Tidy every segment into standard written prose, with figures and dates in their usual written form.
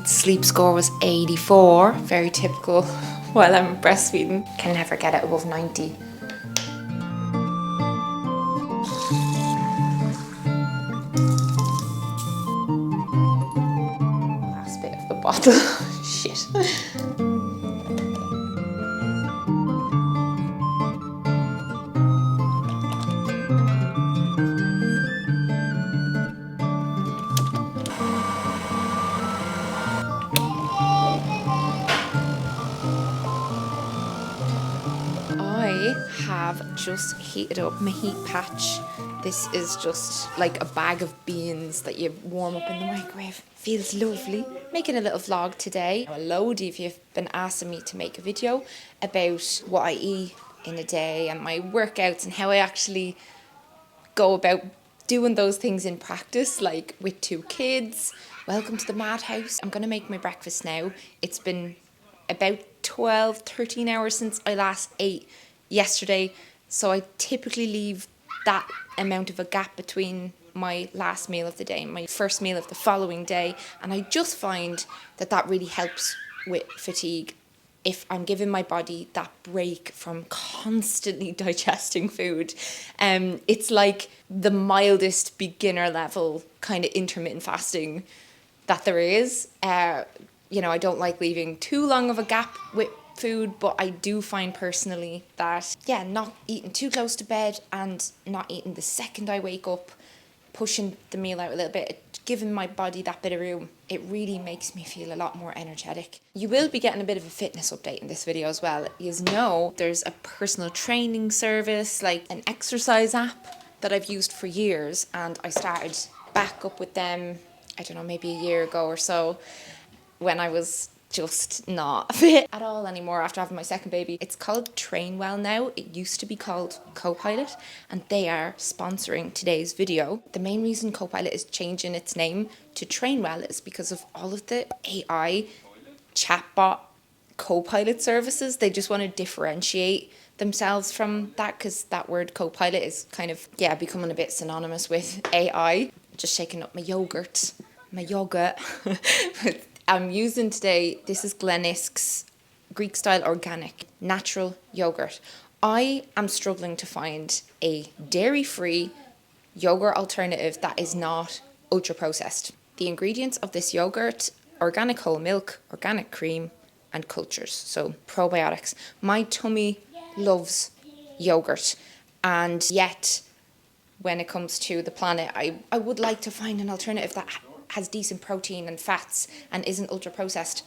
sleep score was 84, very typical while I'm breastfeeding. Can never get it above 90. Last bit of the bottle. Shit. I have just heated up my heat patch. This is just like a bag of beans that you warm up in the microwave. Feels lovely. Making a little vlog today. A load of you have been asking me to make a video about what I eat in a day and my workouts and how I actually go about doing those things in practice, like with 2 kids. Welcome to the madhouse. I'm gonna make my breakfast now. It's been about 12, 13 hours since I last ate yesterday, so I typically leave that amount of a gap between my last meal of the day and my first meal of the following day, and I just find that that really helps with fatigue. If I'm giving my body that break from constantly digesting food, it's like the mildest beginner level kind of intermittent fasting that there is. You know, I don't like leaving too long of a gap with food, but I do find personally that, yeah, not eating too close to bed and not eating the second I wake up, pushing the meal out a little bit, giving my body that bit of room, it really makes me feel a lot more energetic. You will be getting a bit of a fitness update in this video as well. You know, there's a personal training service, like an exercise app that I've used for years, and I started back up with them, I don't know, maybe a year ago or so, when I was just not fit at all anymore after having my second baby. It's called Trainwell now. It used to be called Copilot, and they are sponsoring today's video. The main reason Copilot is changing its name to Trainwell is because of all of the AI chatbot Copilot services. They just want to differentiate themselves from that, because that word Copilot is kind of, yeah, becoming a bit synonymous with AI. Just shaking up my yogurt. I'm using today, this is Gleniske's Greek style organic natural yogurt. I am struggling to find a dairy-free yogurt alternative that is not ultra processed. The ingredients of this yogurt: organic whole milk, organic cream, and cultures, so probiotics. My tummy loves yogurt, and yet when it comes to the planet, I would like to find an alternative that has decent protein and fats and isn't ultra processed.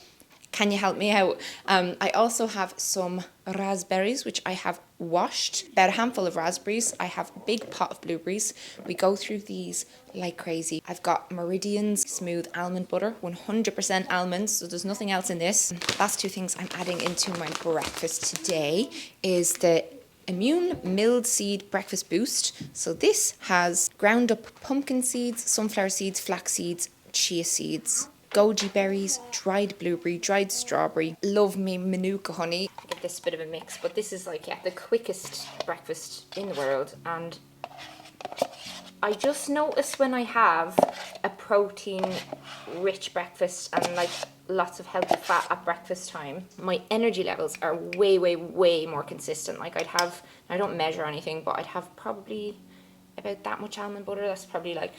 Can you help me out? I also have some raspberries, which I have washed. About a handful of raspberries. I have a big pot of blueberries. We go through these like crazy. I've got Meridian's smooth almond butter, 100% almonds, so there's nothing else in this. Last 2 things I'm adding into my breakfast today is the Immune Milled Seed Breakfast Boost. So this has ground up pumpkin seeds, sunflower seeds, flax seeds, chia seeds, goji berries, dried blueberry, dried strawberry. Love me manuka honey. Give this a bit of a mix, but this is like, yeah, the quickest breakfast in the world. And I just notice when I have a protein rich breakfast and like lots of healthy fat at breakfast time, my energy levels are way more consistent. Like I don't measure anything, but I'd have probably about that much almond butter. That's probably like,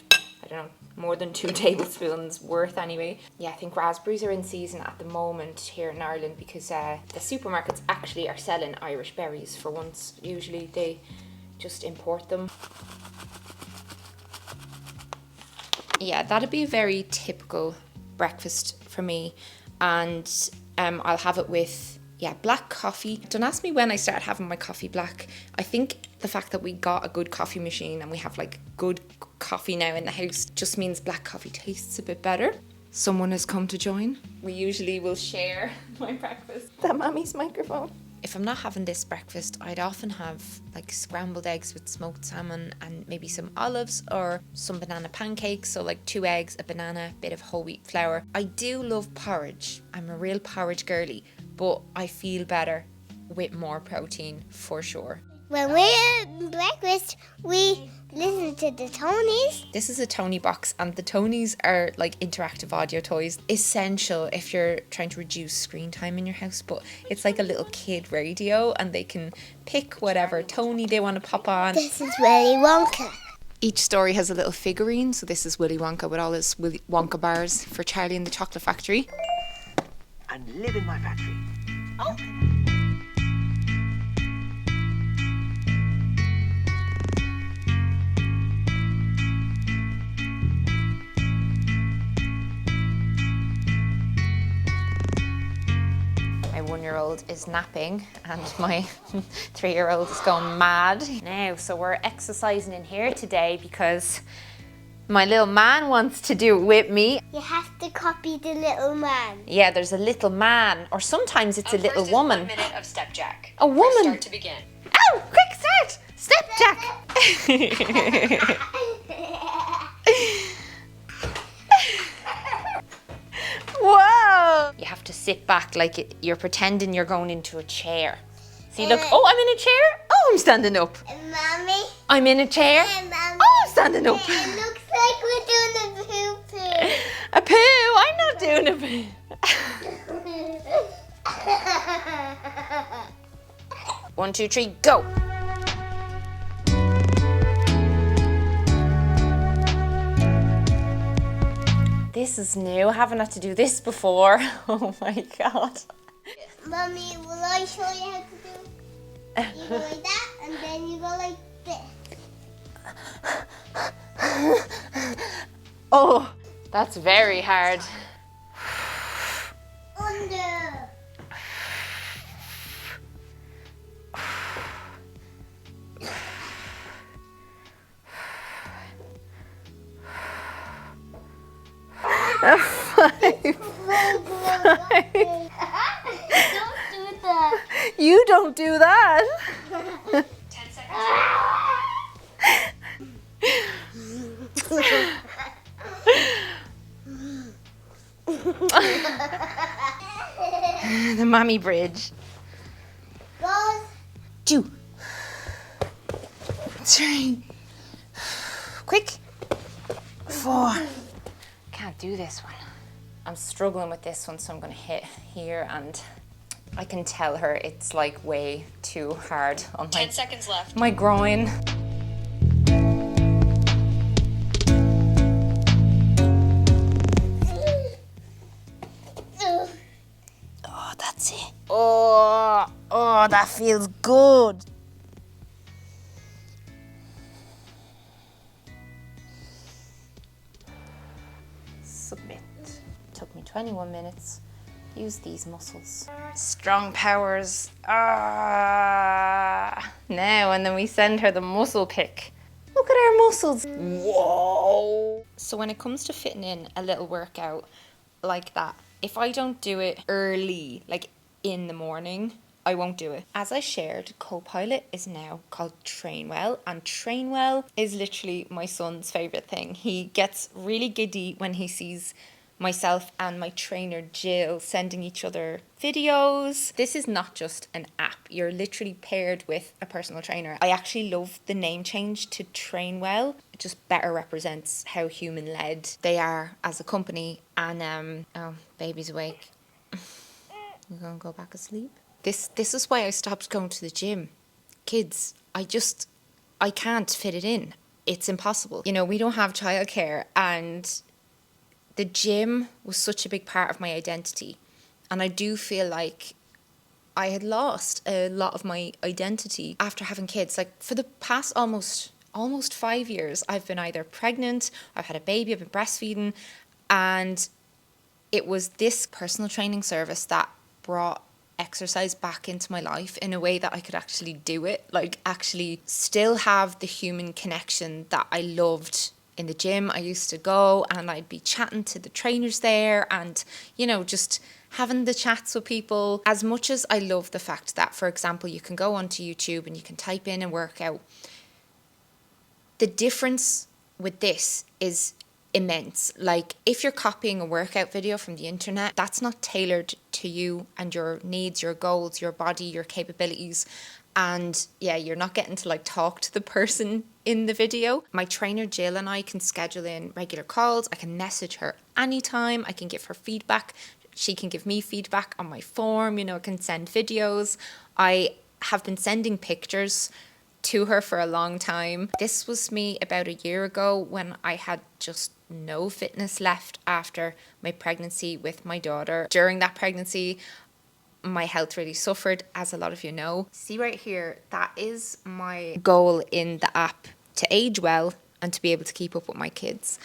I don't know, more than 2 tablespoons worth anyway. Yeah, I think raspberries are in season at the moment here in Ireland because the supermarkets actually are selling Irish berries for once. Usually they just import them. Yeah, that'd be a very typical breakfast for me, and I'll have it with, yeah, black coffee. Don't ask me when I started having my coffee black. I think the fact that we got a good coffee machine and we have like good coffee now in the house just means black coffee tastes a bit better. Someone has come to join. We usually will share my breakfast. That Mammy's microphone. If I'm not having this breakfast, I'd often have like scrambled eggs with smoked salmon and maybe some olives or some banana pancakes. So like 2 eggs, a banana, bit of whole wheat flour. I do love porridge. I'm a real porridge girly, but I feel better with more protein for sure. When we're at breakfast, we listen to the Tonys. This is a Tony box, and the Tonys are like interactive audio toys. Essential if you're trying to reduce screen time in your house, but it's like a little kid radio, and they can pick whatever Tony they want to pop on. This is Willy Wonka. Each story has a little figurine, so this is Willy Wonka with all his Willy Wonka bars for Charlie and the Chocolate Factory. And live in my factory. Oh. My 1-year-old is napping and my 3-year-old is going mad now. So we're exercising in here today because my little man wants to do it with me. You have to copy the little man. Yeah, there's a little man, or sometimes it's a little woman. 1 minute of step jack. A woman. Start to begin. Oh, quick start! Step jack! Whoa! You have to sit back like you're pretending you're going into a chair. See, look. Oh, I'm in a chair. Oh, I'm standing up. Mommy. I'm in a chair. Mommy. Oh, I'm standing up. It looks like we're doing a poo-poo. A poo? I'm not doing a poo. 1, 2, 3, go. This is new. I haven't had to do this before. Oh my god. Mommy, will I show you how to do? You go like that, and then you go like this. Oh, that's very hard. Under. Don't do that. You don't do that. 10 seconds. The mummy bridge. Goes. 2, 3. Quick. 4. Can't do this one. I'm struggling with this one, so I'm going to hit here, and I can tell her it's like way too hard on 10 seconds left. my groin. Oh, that's it. Oh, that feels good. Submit. Took me 21 minutes. Use these muscles. Strong powers. Now, and then we send her the muscle pick. Look at our muscles. Whoa. So when it comes to fitting in a little workout like that, if I don't do it early, like in the morning, I won't do it. As I shared, Copilot is now called Trainwell, and Trainwell is literally my son's favourite thing. He gets really giddy when he sees myself and my trainer Jill sending each other videos. This is not just an app. You're literally paired with a personal trainer. I actually love the name change to Trainwell. It just better represents how human-led they are as a company. And oh, baby's awake. You're gonna go back asleep? This is why I stopped going to the gym. Kids, I can't fit it in. It's impossible. You know, we don't have childcare, and the gym was such a big part of my identity. And I do feel like I had lost a lot of my identity after having kids. Like for the past almost 5 years, I've been either pregnant, I've had a baby, I've been breastfeeding, and it was this personal training service that brought exercise back into my life in a way that I could actually do it, like actually still have the human connection that I loved in the gym. I used to go and I'd be chatting to the trainers there and, you know, just having the chats with people. As much as I love the fact that, for example, you can go onto YouTube and you can type in a workout, the difference with this is immense. Like if you're copying a workout video from the internet, that's not tailored to you and your needs, your goals, your body, your capabilities. And yeah, you're not getting to like talk to the person in the video. My trainer Jill and I can schedule in regular calls. I can message her anytime. I can give her feedback. She can give me feedback on my form. You know, I can send videos. I have been sending pictures to her for a long time. This was me about a year ago when I had just no fitness left after my pregnancy with my daughter. During that pregnancy, my health really suffered, as a lot of you know. See right here, that is my goal in the app, to age well and to be able to keep up with my kids.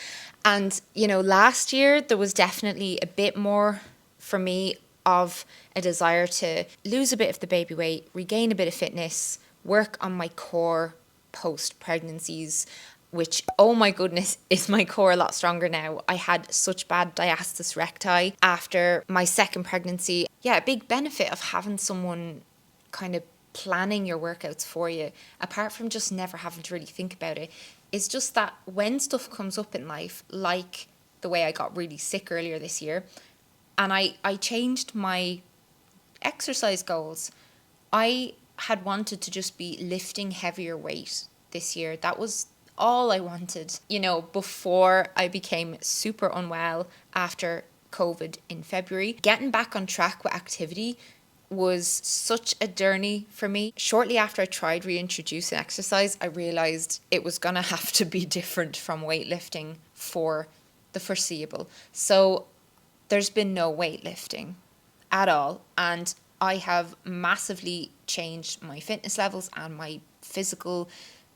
And, you know, last year there was definitely a bit more for me of a desire to lose a bit of the baby weight, regain a bit of fitness, work on my core post-pregnancies, which, oh my goodness, is my core a lot stronger now. I had such bad diastasis recti after my second pregnancy. Yeah, a big benefit of having someone kind of planning your workouts for you, apart from just never having to really think about it, is just that when stuff comes up in life, like the way I got really sick earlier this year, and I changed my exercise goals. I had wanted to just be lifting heavier weight this year. That was all I wanted, you know, before I became super unwell after COVID in February. Getting back on track with activity was such a journey for me. Shortly after I tried reintroducing exercise, I realized it was gonna have to be different from weightlifting for the foreseeable. So there's been no weightlifting at all, and I have massively changed my fitness levels and my physical,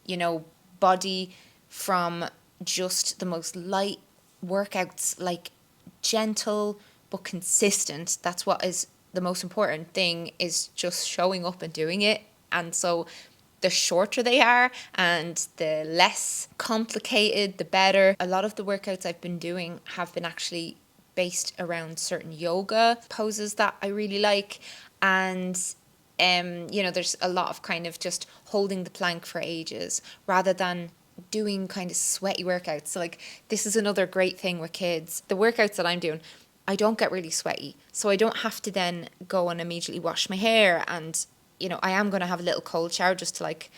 you know, body from just the most light workouts, like gentle but consistent. That's what is the most important thing, is just showing up and doing it. And so the shorter they are and the less complicated, the better. A lot of the workouts I've been doing have been actually based around certain yoga poses that I really like. And you know, there's a lot of kind of just holding the plank for ages rather than doing kind of sweaty workouts. So like, this is another great thing with kids. The workouts that I'm doing, I don't get really sweaty, so I don't have to then go and immediately wash my hair. And, you know, I am going to have a little cold shower just to like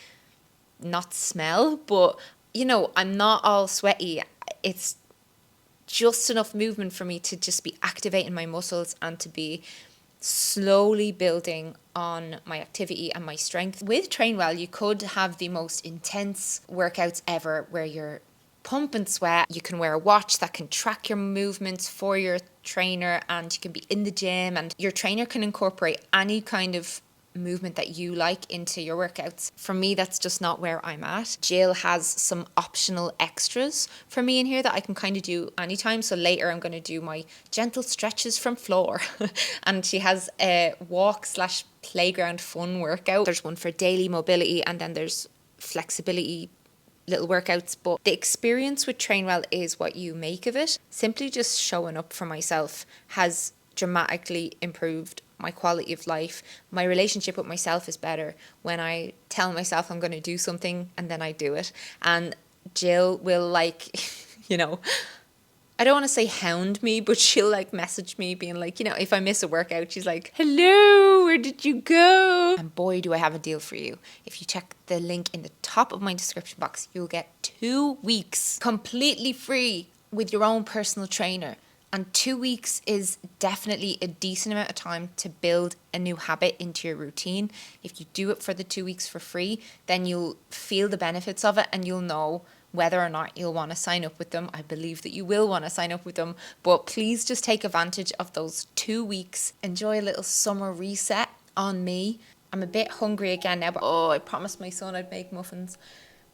not smell, but, you know, I'm not all sweaty. It's just enough movement for me to just be activating my muscles and to be slowly building on my activity and my strength. With Train Well, you could have the most intense workouts ever where you're pump and sweat. You can wear a watch that can track your movements for your trainer, and you can be in the gym, and your trainer can incorporate any kind of movement that you like into your workouts. For me, that's just not where I'm at. Jill has some optional extras for me in here that I can kind of do anytime. So later I'm going to do my gentle stretches from floor and she has a walk/playground fun workout. There's one for daily mobility, and then there's flexibility little workouts. But the experience with Train Well is what you make of it. Simply just showing up for myself has dramatically improved my quality of life. My relationship with myself is better when I tell myself I'm going to do something and then I do it. And Jill will, like, you know, I don't want to say hound me, but she'll like message me being like, you know, if I miss a workout, she's like, hello, where did you go? And boy, do I have a deal for you. If you check the link in the top of my description box, you'll get 2 weeks completely free with your own personal trainer. And 2 weeks is definitely a decent amount of time to build a new habit into your routine. If you do it for the 2 weeks for free, then you'll feel the benefits of it and you'll know whether or not you'll want to sign up with them. I believe that you will want to sign up with them, but please just take advantage of those 2 weeks. Enjoy a little summer reset on me. I'm a bit hungry again now, but I promised my son I'd make muffins.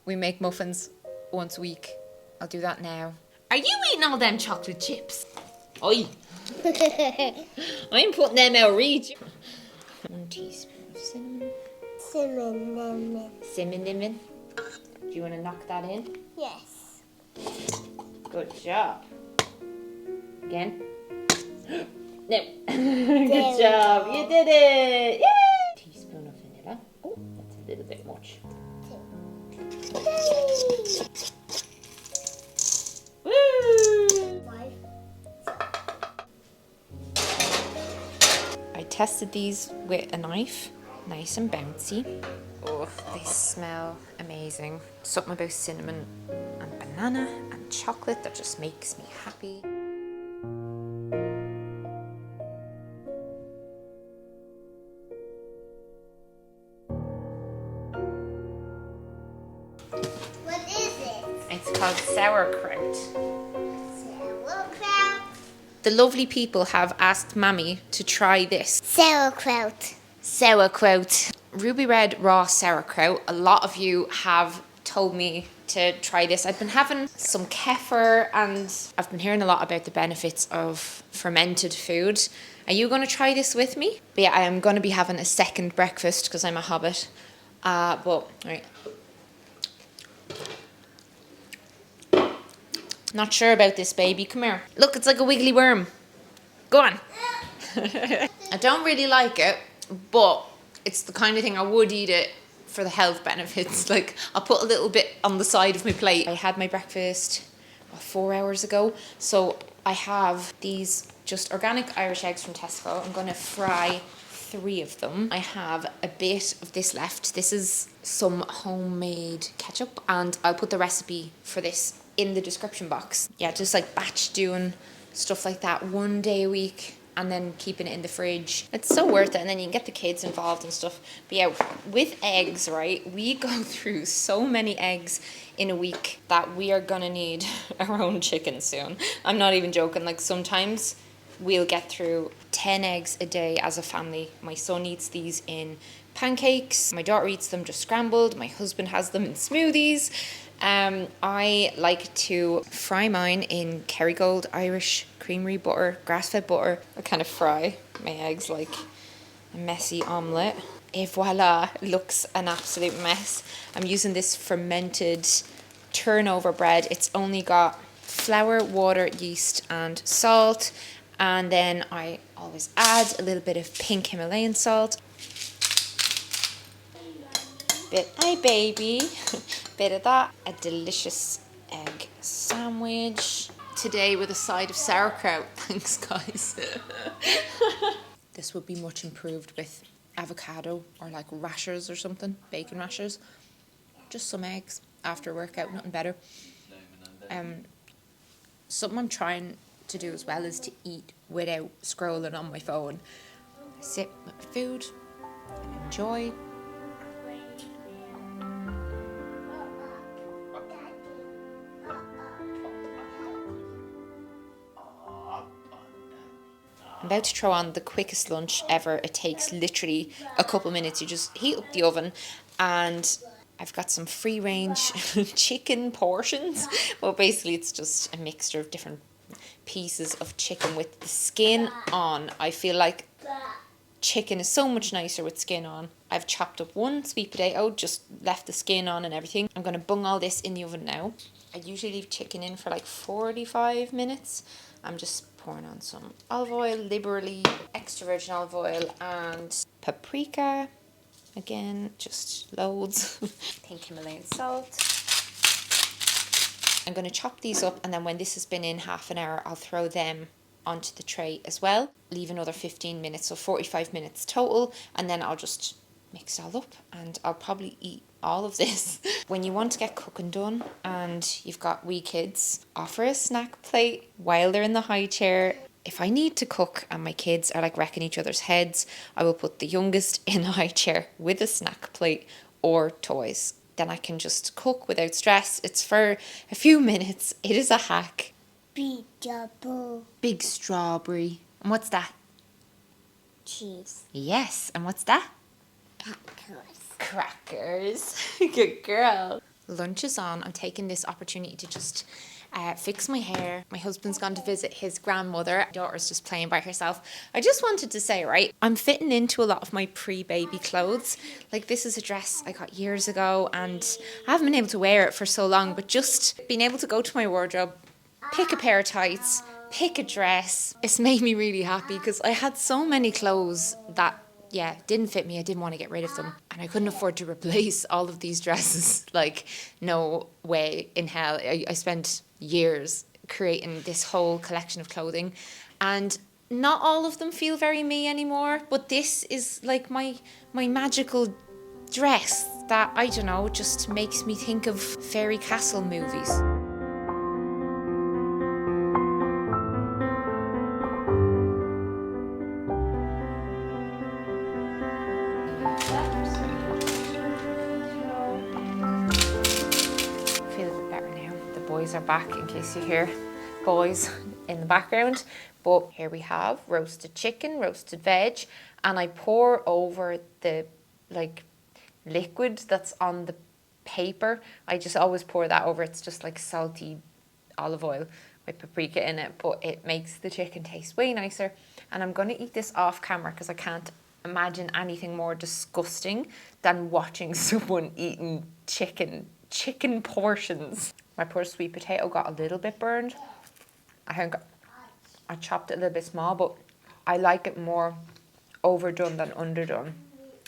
We make muffins once a week. I'll do that now. Are you eating all them chocolate chips? Oi! I'm putting them out, read. 1 teaspoon of cinnamon. Cinnamon. Do you want to knock that in? Yes. Good job. Again. No. Good job. You did it. Yay! Teaspoon of vanilla. Oh, that's a little bit much. Woo! 5. I tested these with a knife Nice and bouncy. Oh, they smell amazing. Something about cinnamon and banana and chocolate that just makes me happy. What is it? It's called sauerkraut. Sauerkraut. The lovely people have asked Mammy to try this. Sauerkraut. Sauerkraut. Ruby red raw sauerkraut. A lot of you have told me to try this. I've been having some kefir and I've been hearing a lot about the benefits of fermented food. Are you going to try this with me? But yeah, I am going to be having a second breakfast because I'm a hobbit. Right. Not sure about this, baby. Come here. Look, it's like a wiggly worm. Go on. I don't really like it, but it's the kind of thing I would eat it for the health benefits. Like, I'll put a little bit on the side of my plate. I had my breakfast 4 hours ago. So I have these just organic Irish eggs from Tesco. I'm going to fry 3 of them. I have a bit of this left. This is some homemade ketchup, and I'll put the recipe for this in the description box. Yeah, just like batch doing stuff like that 1 day a week and then keeping it in the fridge. It's so worth it, and then you can get the kids involved and stuff. But yeah, with eggs, right, we go through so many eggs in a week that we are gonna need our own chicken soon. I'm not even joking. Like, sometimes we'll get through 10 eggs a day as a family. My son eats these in pancakes. My daughter eats them just scrambled. My husband has them in smoothies. I like to fry mine in Kerrygold Irish creamery butter, grass-fed butter. I kind of fry my eggs like a messy omelette. Et voila, it looks an absolute mess. I'm using this fermented turnover bread. It's only got flour, water, yeast and salt. And then I always add a little bit of pink Himalayan salt. Hi baby. Bit of that. A delicious egg sandwich. Today with a side of sauerkraut. Thanks guys. This would be much improved with avocado or like rashers or something. Bacon rashers. Just some eggs after a workout. Nothing better. Something I'm trying to do as well is to eat without scrolling on my phone. I sit with my food and enjoy. I'm about to throw on the quickest lunch ever. It takes literally a couple minutes. You just heat up the oven, and I've got some free range chicken portions. Well, basically it's just a mixture of different pieces of chicken with the skin on. I feel like chicken is so much nicer with skin on. I've chopped up 1 sweet potato, just left the skin on and everything. I'm going to bung all this in the oven now. I usually leave chicken in for like 45 minutes. I'm just pouring on some olive oil, liberally, extra virgin olive oil and paprika. Again, just loads. Pink Himalayan salt. I'm going to chop these up, and then when this has been in half an hour, I'll throw them onto the tray as well. Leave another 15 minutes, so 45 minutes total, and then I'll just mix it all up and I'll probably eat all of this. When you want to get cooking done and you've got wee kids, offer a snack plate while they're in the high chair. If I need to cook and my kids are like wrecking each other's heads, I will put the youngest in the high chair with a snack plate or toys. Then I can just cook without stress. It's for a few minutes. It is a hack. Big double Big strawberry. And what's that? cheese. Yes. And what's that? Crackers. Good girl. Lunch is on. I'm taking this opportunity to just fix my hair. My husband's gone to visit his grandmother. My daughter's just playing by herself. I just wanted to say, right, I'm fitting into a lot of my pre-baby clothes. Like, this is a dress I got years ago and I haven't been able to wear it for so long, but just being able to go to my wardrobe, pick a pair of tights, pick a dress, it's made me really happy because I had so many clothes that didn't fit me. I didn't want to get rid of them. And I couldn't afford to replace all of these dresses. Like, no way in hell. I spent years creating this whole collection of clothing. And not all of them feel very me anymore, but this is like my magical dress that, I don't know, just makes me think of fairy castle movies. Feel a bit better now. The boys are back, in case you hear boys in the background. But here we have roasted chicken, roasted veg, and I pour over the liquid that's on the paper. I just always pour that over. It's just like salty olive oil with paprika in it, but it makes the chicken taste way nicer. And I'm going to eat this off camera because I can't imagine anything more disgusting than watching someone eating chicken portions. My poor sweet potato got a little bit burned. I think I chopped it a little bit small, but I like it more overdone than underdone.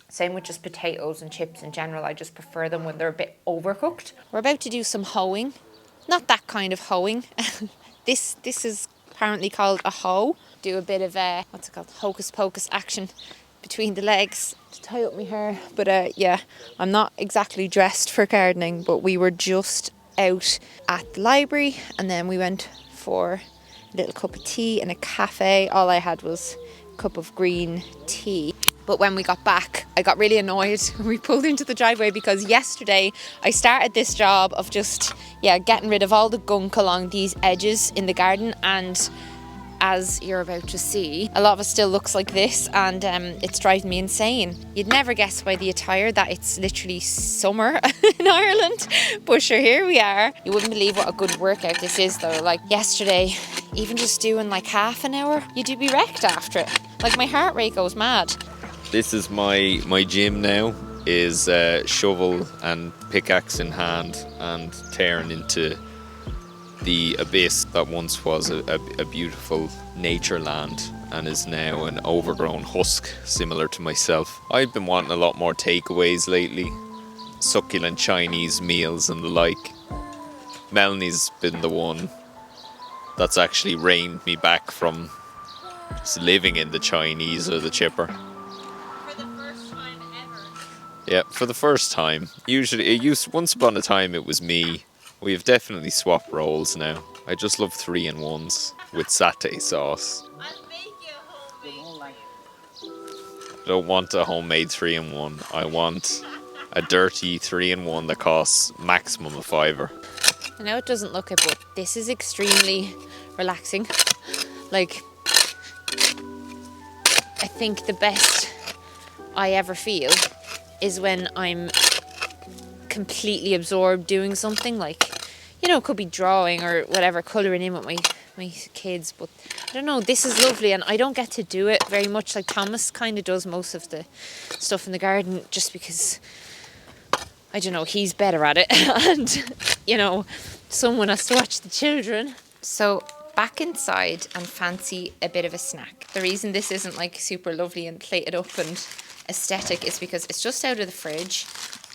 Same with just potatoes and chips in general. I just prefer them when they're a bit overcooked. We're about to do some hoeing. Not that kind of hoeing. This is apparently called a hoe. Do a bit of what's it called? Hocus pocus action between the legs to tie up my hair. But yeah, I'm not exactly dressed for gardening, but we were just out at the library and then we went for a little cup of tea in a cafe. All I had was a cup of green tea. But when we got back, I got really annoyed when we pulled into the driveway because yesterday I started this job of just, getting rid of all the gunk along these edges in the garden. And as you're about to see, a lot of it still looks like this and it's driving me insane. You'd never guess by the attire that it's literally summer in Ireland. But sure, here we are. You wouldn't believe what a good workout this is though. Like yesterday, even just doing like half an hour, you'd be wrecked after it. Like my heart rate goes mad. This is my gym now, is shovel and pickaxe in hand and tearing into the abyss that once was a beautiful nature land and is now an overgrown husk similar to myself. I've been wanting a lot more takeaways lately, succulent Chinese meals and the like. Melanie's been the one that's actually reined me back from living in the Chinese or the chipper. For the first time ever. Yeah, for the first time. Usually, once upon a time it was me. We've definitely swapped roles now. I just love 3-in-1s with satay sauce. I'll make you a homemade. I don't want a homemade 3-in-1. I want a dirty 3-in-1 that costs maximum a £5. I know it doesn't look it, but this is extremely relaxing. Like, I think the best I ever feel is when I'm completely absorbed doing something, like, it could be drawing or whatever, colouring in with my kids, but I don't know, this is lovely and I don't get to do it very much. Like Thomas kind of does most of the stuff in the garden just because, I don't know, he's better at it and, someone has to watch the children. So back inside and fancy a bit of a snack. The reason this isn't like super lovely and plated up and aesthetic is because it's just out of the fridge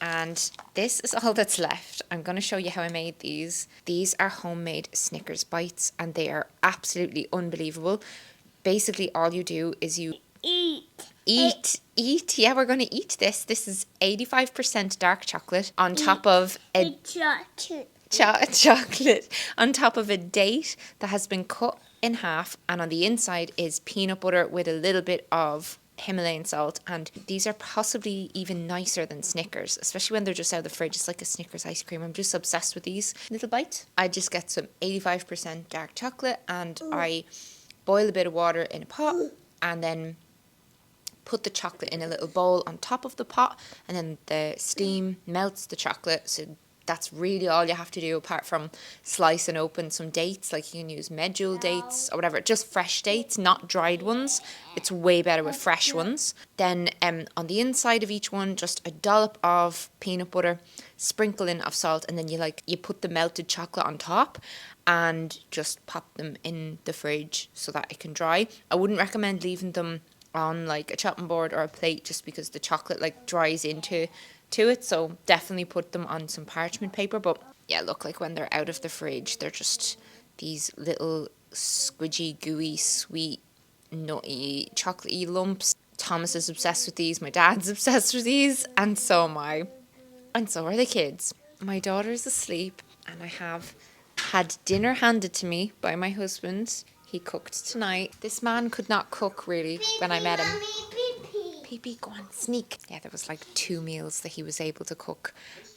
and this is all that's left. I'm going to show you how I made these. These are homemade Snickers bites and they are absolutely unbelievable. Basically all you do is you eat. Yeah, we're going to eat this. This is 85% dark chocolate on top of a chocolate on top of a date that has been cut in half, and on the inside is peanut butter with a little bit of Himalayan salt. And these are possibly even nicer than Snickers, especially when they're just out of the fridge. It's like a Snickers ice cream. I'm just obsessed with these little bites. I just get some 85% dark chocolate and I boil a bit of water in a pot and then put the chocolate in a little bowl on top of the pot, and then the steam melts the chocolate. So that's really all you have to do, apart from slice and open some dates. Like you can use medjool dates or whatever, just fresh dates, not dried ones. It's way better with fresh ones. Then on the inside of each one, just a dollop of peanut butter, sprinkling of salt, and then you put the melted chocolate on top and just pop them in the fridge so that it can dry. I wouldn't recommend leaving them on like a chopping board or a plate just because the chocolate like dries into it, so definitely put them on some parchment paper. But yeah, look, like when they're out of the fridge, they're just these little squidgy, gooey, sweet, nutty, chocolatey lumps. Thomas is obsessed with these, my dad's obsessed with these, and so am I. And so are the kids. My daughter's asleep, and I have had dinner handed to me by my husband. He cooked tonight. This man could not cook, really, when I met him. Mommy, pee-pee. Pee, go on, sneak. Yeah, there was like 2 meals that he was able to cook.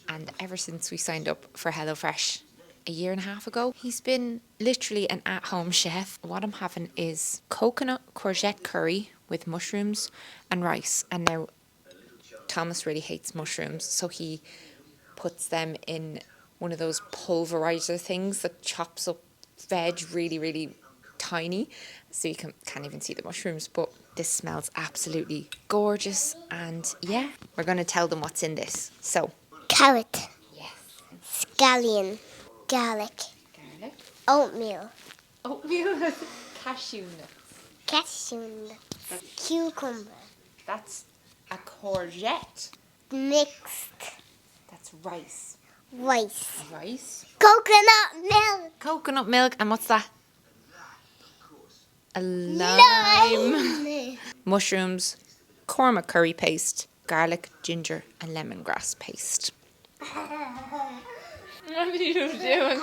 And ever since we signed up for HelloFresh a year and a half ago, he's been literally an at-home chef. What I'm having is coconut courgette curry with mushrooms and rice. And now Thomas really hates mushrooms, so he puts them in one of those pulverizer things that chops up veg really, really tiny, so you can't even see the mushrooms. But this smells absolutely gorgeous, and yeah, we're going to tell them what's in this. So, Carrot, yes, scallion, garlic, garlic, oatmeal, oatmeal, cashew nuts. cashew nuts, cucumber, That's a courgette. mixed That's rice. rice, Rice, coconut milk, coconut milk, and what's that? A lime. lime, Mushrooms, korma curry paste, garlic, ginger, and lemongrass paste. What are you doing?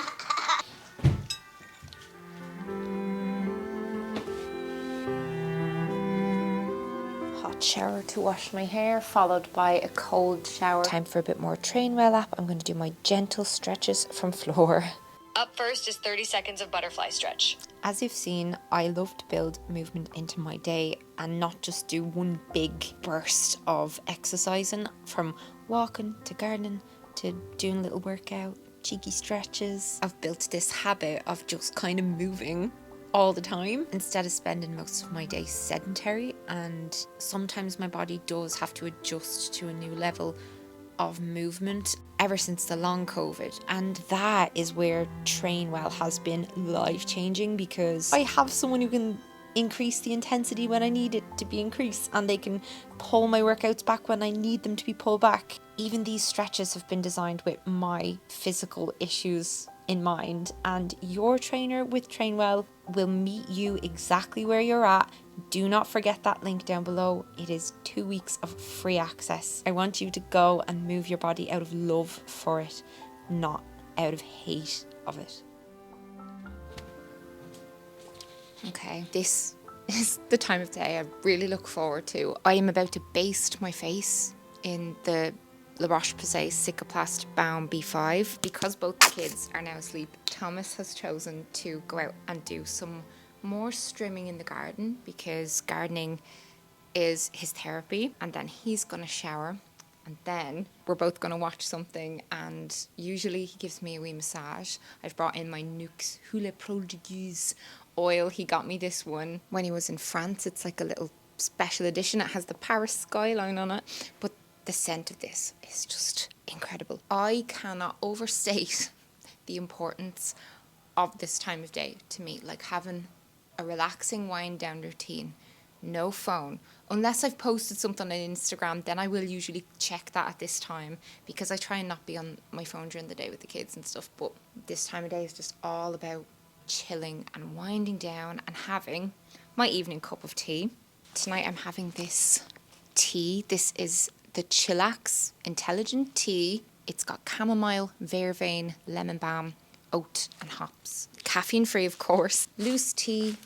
Hot shower to wash my hair, followed by a cold shower. Time for a bit more Trainwell app. I'm going to do my gentle stretches from floor. Up first is 30 seconds of butterfly stretch. As you've seen, I love to build movement into my day and not just do one big burst of exercising, from walking to gardening to doing a little workout, cheeky stretches. I've built this habit of just kind of moving all the time instead of spending most of my day sedentary, and sometimes my body does have to adjust to a new level of movement ever since the long COVID, and that is where Trainwell has been life-changing, because I have someone who can increase the intensity when I need it to be increased, and they can pull my workouts back when I need them to be pulled back. Even these stretches have been designed with my physical issues in mind, and your trainer with Trainwell will meet you exactly where you're at. Do not forget that link down below. It is 2 weeks of free access. I want you to go and move your body out of love for it, not out of hate of it. Okay, this is the time of day I really look forward to. I am about to baste my face in the La Roche-Posay Cicaplast Balm B5. Because both the kids are now asleep, Thomas has chosen to go out and do some more strimming in the garden, because gardening is his therapy. And then he's going to shower, and then we're both going to watch something, and usually he gives me a wee massage. I've brought in my Nuxe Hula Prodigies oil. He got me this one when he was in France. It's like a little special edition. It has the Paris skyline on it, but the scent of this is just incredible. I cannot overstate the importance of this time of day to me, like having a relaxing wind down routine, no phone. Unless I've posted something on Instagram, then I will usually check that at this time, because I try and not be on my phone during the day with the kids and stuff. But this time of day is just all about chilling and winding down and having my evening cup of tea. Tonight I'm having this tea. This is the Chillax Intelligent Tea. It's got chamomile, vervain, lemon balm, oat and hops. Caffeine free, of course. Loose tea,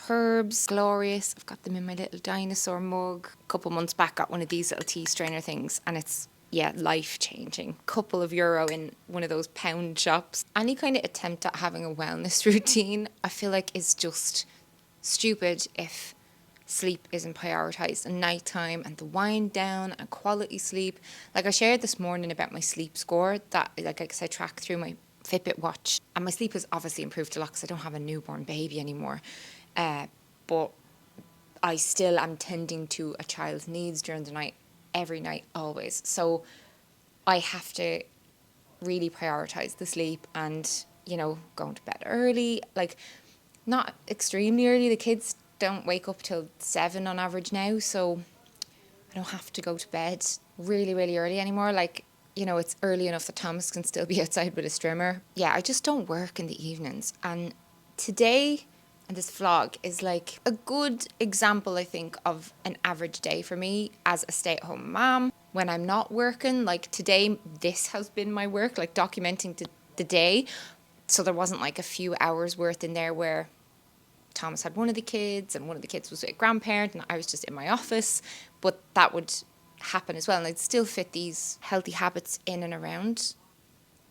herbs, glorious. I've got them in my little dinosaur mug. A couple months back, got one of these little tea strainer things, and it's, yeah, life-changing. Couple of euro in one of those pound shops. Any kind of attempt at having a wellness routine, I feel like, is just stupid if sleep isn't prioritised, and nighttime and the wind down and quality sleep. Like I shared this morning about my sleep score that, like, I guess I track through my Fitbit watch, and my sleep has obviously improved a lot because I don't have a newborn baby anymore. But I still am tending to a child's needs during the night, every night, always. So I have to really prioritise the sleep and, you know, going to bed early, like not extremely early. The kids don't wake up till 7 on average now, so I don't have to go to bed really, really early anymore. Like, you know, it's early enough that Thomas can still be outside with a strimmer. Yeah, I just don't work in the evenings. And today And this vlog is like a good example, I think, of an average day for me as a stay-at-home mom. When I'm not working, like today, this has been my work, like documenting the day. So there wasn't like a few hours worth in there where Thomas had one of the kids and one of the kids was with a grandparent and I was just in my office. But that would happen as well. And I'd still fit these healthy habits in and around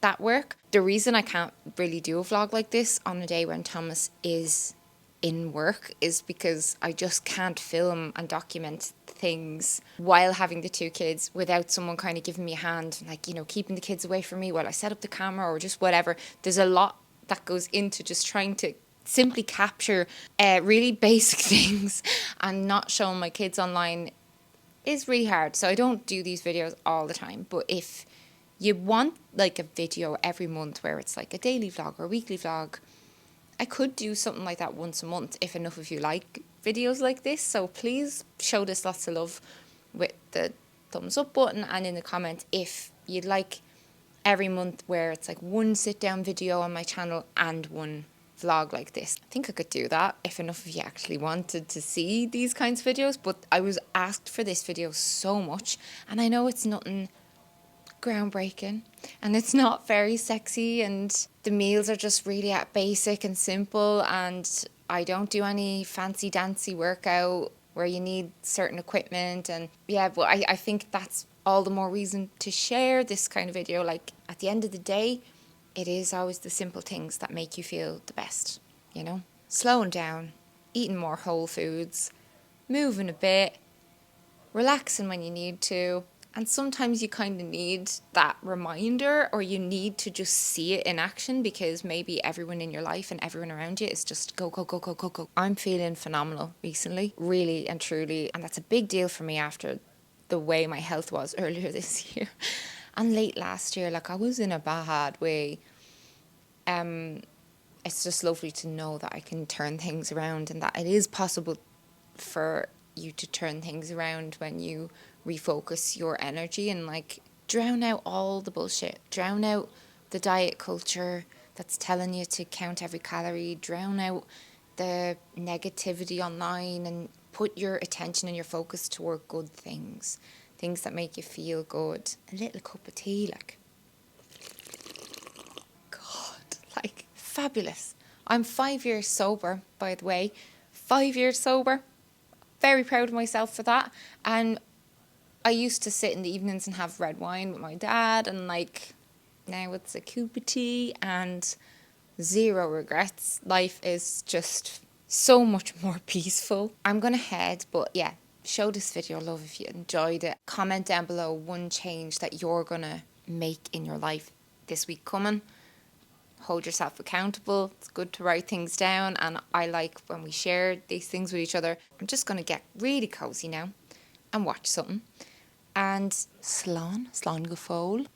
that work. The reason I can't really do a vlog like this on a day when Thomas is in work is because I just can't film and document things while having the two kids without someone kind of giving me a hand, like, you know, keeping the kids away from me while I set up the camera or just whatever. There's a lot that goes into just trying to simply capture really basic things, and not showing my kids online is really hard. So I don't do these videos all the time, but if you want like a video every month where it's like a daily vlog or a weekly vlog, I could do something like that once a month if enough of you like videos like this. So please show this lots of love with the thumbs up button and in the comments if you'd like every month where it's like one sit down video on my channel and one vlog like this. I think I could do that if enough of you actually wanted to see these kinds of videos, but I was asked for this video so much, and I know it's nothing groundbreaking and it's not very sexy and the meals are just really basic and simple, and I don't do any fancy dancy workout where you need certain equipment. And yeah, but I think that's all the more reason to share this kind of video. Like at the end of the day, it is always the simple things that make you feel the best, you know? Slowing down, eating more whole foods, moving a bit, relaxing when you need to. And sometimes you kind of need that reminder, or you need to just see it in action, because maybe everyone in your life and everyone around you is just go, go, go, go, go, go. I'm feeling phenomenal recently, really and truly. And that's a big deal for me after the way my health was earlier this year and late last year. Like I was in a bad way. It's just lovely to know that I can turn things around, and that it is possible for you to turn things around when you refocus your energy and like drown out all the bullshit, drown out the diet culture that's telling you to count every calorie, drown out the negativity online, and put your attention and your focus toward good things that make you feel good. A little cup of tea, like, God, like, fabulous. I'm 5 years sober, by the way. 5 years sober. Very proud of myself for that. And I used to sit in the evenings and have red wine with my dad, and like now it's a cup of tea and zero regrets. Life is just so much more peaceful. I'm gonna head, but yeah, show this video love if you enjoyed it. Comment down below one change that you're gonna make in your life this week coming. Hold yourself accountable. It's good to write things down, and I like when we share these things with each other. I'm just gonna get really cozy now and watch something. And slán go fóil.